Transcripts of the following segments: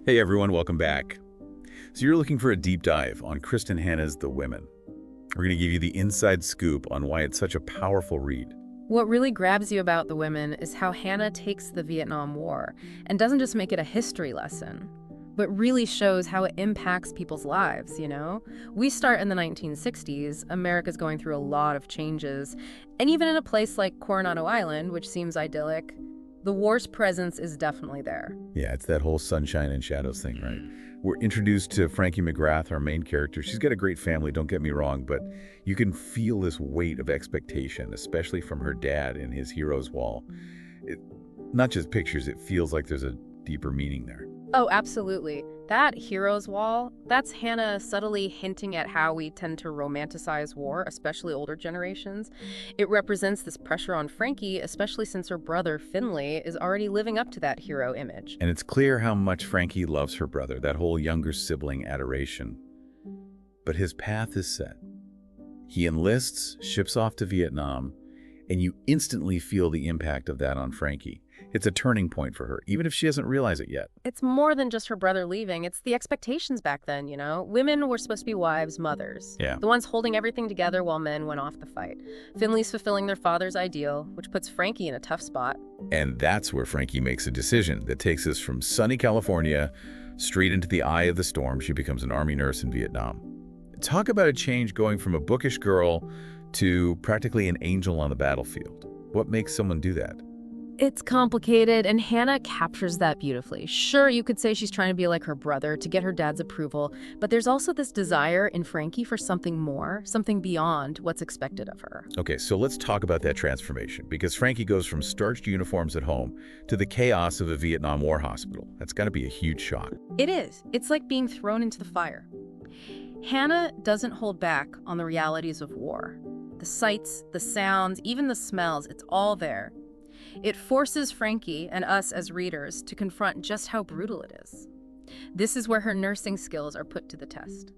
Hey everyone, welcome back. So you're looking for a deep dive on Kristen Hanna's The Women. We're going to give you the inside scoop on why it's such a powerful read. What really grabs you about The Women is how Hannah takes the Vietnam War and doesn't just make it a history lesson, but really shows how it impacts people's lives. We start in the 1960s, America's going through a lot of changes, and even in a place like Coronado Island, which seems idyllic, the war's presence is definitely there. Yeah, it's that whole sunshine and shadows thing, right? We're introduced to Frankie McGrath, our main character. She's got a great family, don't get me wrong, but you can feel this weight of expectation, especially from her dad in his hero's wall. It, Not just pictures, it feels like there's a deeper meaning there. Oh, absolutely. That hero's wall, that's Hannah subtly hinting at how we tend to romanticize war, especially older generations. It represents this pressure on Frankie, especially since her brother, Finley, is already living up to that hero image. And it's clear how much Frankie loves her brother, that whole younger sibling adoration. But his path is set. He enlists, ships off to Vietnam, and you instantly feel the impact of that on Frankie. It's a turning point for her, even if she doesn't realize it yet. It's more than just her brother leaving. It's the expectations back then. Women were supposed to be wives, mothers. Yeah. The ones holding everything together while men went off to fight. Finley's fulfilling their father's ideal, which puts Frankie in a tough spot. And that's where Frankie makes a decision that takes us from sunny California straight into the eye of the storm. She becomes an Army nurse in Vietnam. Talk about a change going from a bookish girl to practically an angel on the battlefield. What makes someone do that? It's complicated, and Hannah captures that beautifully. Sure, you could say she's trying to be like her brother to get her dad's approval, but there's also this desire in Frankie for something more, something beyond what's expected of her. Okay, so let's talk about that transformation, because Frankie goes from starched uniforms at home to the chaos of a Vietnam War hospital. That's got to be a huge shock. It is. It's like being thrown into the fire. Hannah doesn't hold back on the realities of war. The sights, the sounds, even the smells, it's all there. It forces Frankie and us as readers to confront just how brutal it is. This is where her nursing skills are put to the test,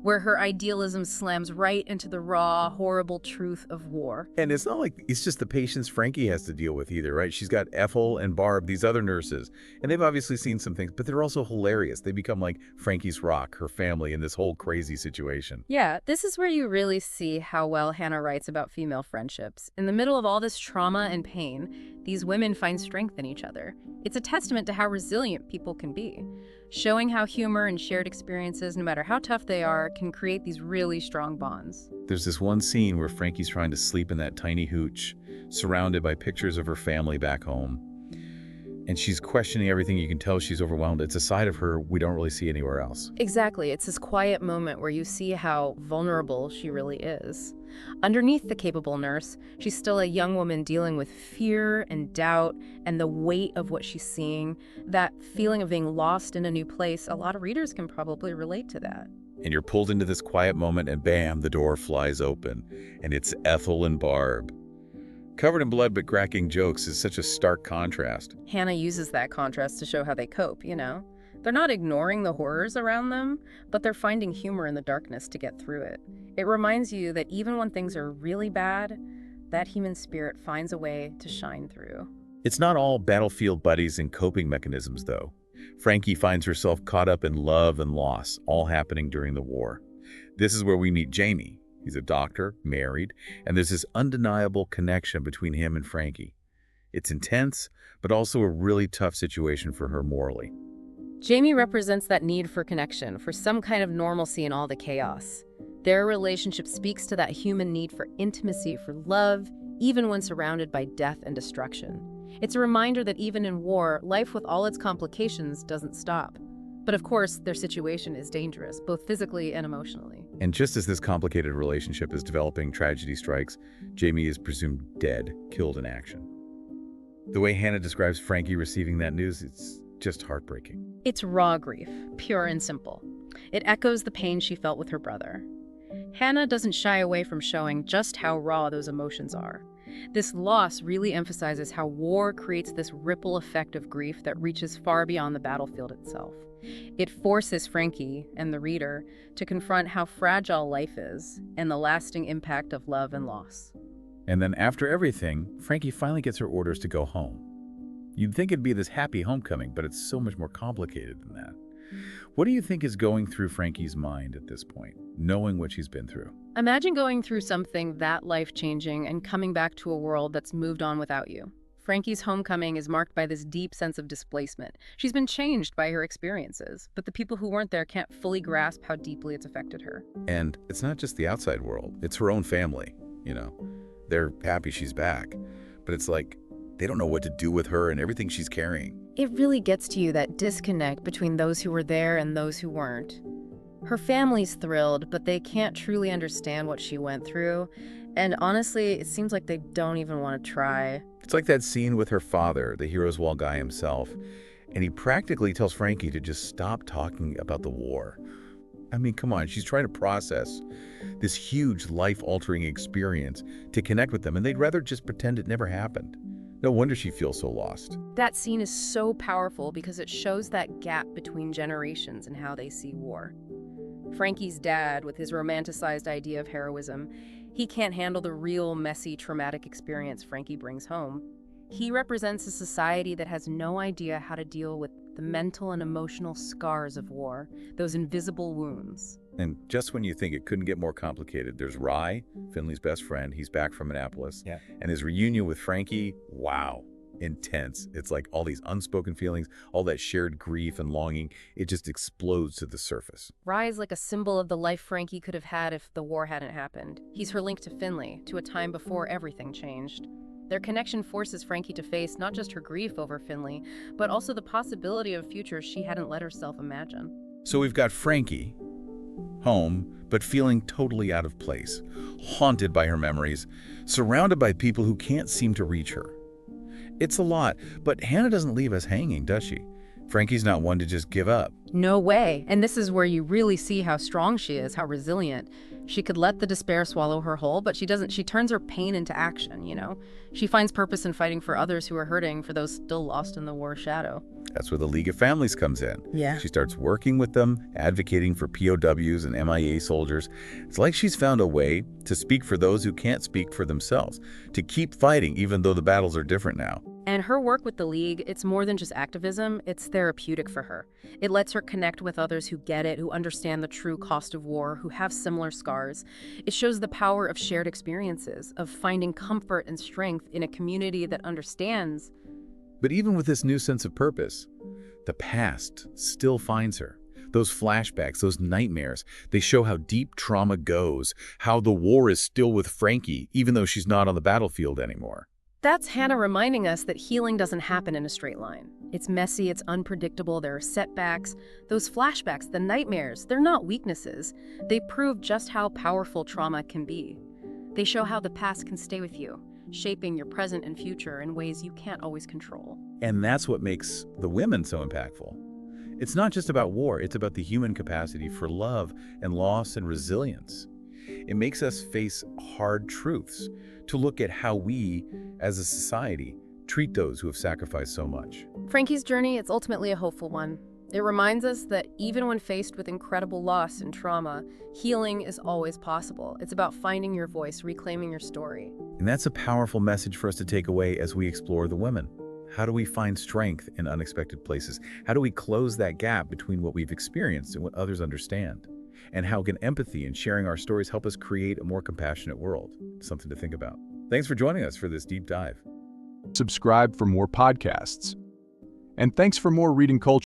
where her idealism slams right into the raw, horrible truth of war. And it's not like it's just the patients Frankie has to deal with either, right? She's got Ethel and Barb, these other nurses, and they've obviously seen some things, but they're also hilarious. They become like Frankie's rock, her family, in this whole crazy situation. Yeah, this is where you really see how well Hannah writes about female friendships. In the middle of all this trauma and pain, these women find strength in each other. It's a testament to how resilient people can be, showing how humor and shared experiences, no matter how tough they are, can create these really strong bonds. There's this one scene where Frankie's trying to sleep in that tiny hooch, surrounded by pictures of her family back home. And she's questioning everything. You can tell she's overwhelmed. It's a side of her we don't really see anywhere else. Exactly. It's this quiet moment where you see how vulnerable she really is. Underneath the capable nurse, she's still a young woman dealing with fear and doubt and the weight of what she's seeing. That feeling of being lost in a new place, a lot of readers can probably relate to that. And you're pulled into this quiet moment and bam, the door flies open. And it's Ethel and Barb. Covered in blood but cracking jokes is such a stark contrast. Hannah uses that contrast to show how they cope. They're not ignoring the horrors around them, but they're finding humor in the darkness to get through it. It reminds you that even when things are really bad, that human spirit finds a way to shine through. It's not all battlefield buddies and coping mechanisms, though. Frankie finds herself caught up in love and loss, all happening during the war. This is where we meet Jamie. He's a doctor, married, and there's this undeniable connection between him and Frankie. It's intense, but also a really tough situation for her morally. Jamie represents that need for connection, for some kind of normalcy in all the chaos. Their relationship speaks to that human need for intimacy, for love, even when surrounded by death and destruction. It's a reminder that even in war, life with all its complications doesn't stop. But of course, their situation is dangerous, both physically and emotionally. And just as this complicated relationship is developing, tragedy strikes. Jamie is presumed dead, killed in action. The way Hannah describes Frankie receiving that news, it's just heartbreaking. It's raw grief, pure and simple. It echoes the pain she felt with her brother. Hannah doesn't shy away from showing just how raw those emotions are. This loss really emphasizes how war creates this ripple effect of grief that reaches far beyond the battlefield itself. It forces Frankie and the reader to confront how fragile life is and the lasting impact of love and loss. And then after everything, Frankie finally gets her orders to go home. You'd think it'd be this happy homecoming, but it's so much more complicated than that. What do you think is going through Frankie's mind at this point, knowing what she's been through? Imagine going through something that life-changing and coming back to a world that's moved on without you. Frankie's homecoming is marked by this deep sense of displacement. She's been changed by her experiences, but the people who weren't there can't fully grasp how deeply it's affected her. And it's not just the outside world, it's her own family, They're happy she's back, but it's like they don't know what to do with her and everything she's carrying. It really gets to you, that disconnect between those who were there and those who weren't. Her family's thrilled, but they can't truly understand what she went through. And honestly, it seems like they don't even want to try. It's like that scene with her father, the hero's wall guy himself, and he practically tells Frankie to just stop talking about the war. I mean, come on, she's trying to process this huge life-altering experience to connect with them, and they'd rather just pretend it never happened. No wonder she feels so lost. That scene is so powerful because it shows that gap between generations and how they see war. Frankie's dad, with his romanticized idea of heroism, he can't handle the real, messy, traumatic experience Frankie brings home. He represents a society that has no idea how to deal with the mental and emotional scars of war, those invisible wounds. And just when you think it couldn't get more complicated, there's Rye, Finley's best friend. He's back from Annapolis. Yeah. And his reunion with Frankie, wow, intense. It's like all these unspoken feelings, all that shared grief and longing, it just explodes to the surface. Rye is like a symbol of the life Frankie could have had if the war hadn't happened. He's her link to Finley, to a time before everything changed. Their connection forces Frankie to face not just her grief over Finley, but also the possibility of a future she hadn't let herself imagine. So we've got Frankie, home, but feeling totally out of place, haunted by her memories, surrounded by people who can't seem to reach her. It's a lot, but Hannah doesn't leave us hanging, does she? Frankie's not one to just give up. No way. And this is where you really see how strong she is, how resilient. She could let the despair swallow her whole, but she doesn't. She turns her pain into action, She finds purpose in fighting for others who are hurting, for those still lost in the war shadow. That's where the League of Families comes in. Yeah. She starts working with them, advocating for POWs and MIA soldiers. It's like she's found a way to speak for those who can't speak for themselves, to keep fighting even though the battles are different now. And her work with the League, it's more than just activism, it's therapeutic for her. It lets her connect with others who get it, who understand the true cost of war, who have similar scars. It shows the power of shared experiences, of finding comfort and strength in a community that understands. But even with this new sense of purpose, the past still finds her. Those flashbacks, those nightmares, they show how deep trauma goes, how the war is still with Frankie, even though she's not on the battlefield anymore. That's Hannah reminding us that healing doesn't happen in a straight line. It's messy, it's unpredictable, there are setbacks. Those flashbacks, the nightmares, they're not weaknesses. They prove just how powerful trauma can be. They show how the past can stay with you, shaping your present and future in ways you can't always control. And that's what makes the women so impactful. It's not just about war, it's about the human capacity for love and loss and resilience. It makes us face hard truths, to look at how we, as a society, treat those who have sacrificed so much. Frankie's journey, it's ultimately a hopeful one. It reminds us that even when faced with incredible loss and trauma, healing is always possible. It's about finding your voice, reclaiming your story. And that's a powerful message for us to take away as we explore the women. How do we find strength in unexpected places? How do we close that gap between what we've experienced and what others understand? And how can empathy and sharing our stories help us create a more compassionate world? Something to think about. Thanks for joining us for this deep dive. Subscribe for more podcasts. And thanks for more Reading Culture.